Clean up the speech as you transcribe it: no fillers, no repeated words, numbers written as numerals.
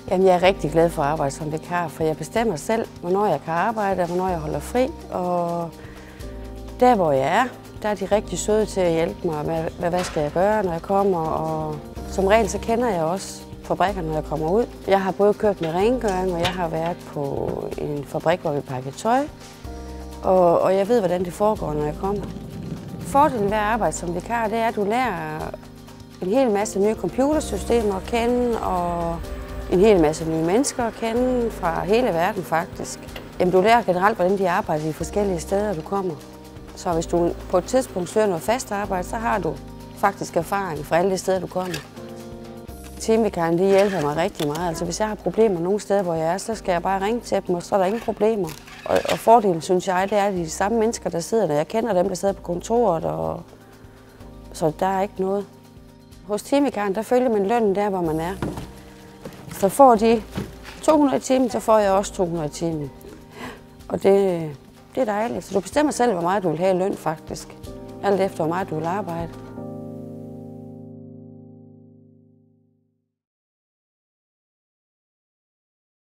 Jamen, jeg er rigtig glad for at arbejde som vikar, for jeg bestemmer selv, hvornår jeg kan arbejde og hvornår jeg holder fri. Og der, hvor jeg er, der er de rigtig søde til at hjælpe mig med, hvad skal jeg gøre, når jeg kommer. Og som regel, så kender jeg også fabrikkerne, når jeg kommer ud. Jeg har både kørt med rengøring, og jeg har været på en fabrik, hvor vi pakker tøj. Og jeg ved, hvordan det foregår, når jeg kommer. Fordelen ved at arbejde som vikar, det er, at du lærer en hel masse nye computersystemer at kende, og en hel masse nye mennesker at kende fra hele verden faktisk. Jamen, du lærer generelt, hvordan de arbejder i forskellige steder, du kommer. Så hvis du på et tidspunkt søger noget fast arbejde, så har du faktisk erfaring fra alle de steder, du kommer. Teamvikaren, de hjælper mig rigtig meget. Altså, hvis jeg har problemer nogle steder, hvor jeg er, så skal jeg bare ringe til dem, og så er der ingen problemer. Og fordelen, synes jeg, det er, at de samme mennesker, der sidder der. Jeg kender dem, der sidder på kontoret, og så der er ikke noget. Hos teamvikaren, der følger man lønnen der, hvor man er. Så får de 200 i timen, så får jeg også 200 i timen. Og det er dejligt. Så du bestemmer selv, hvor meget du vil have i løn, faktisk. Alt efter, hvor meget du vil arbejde.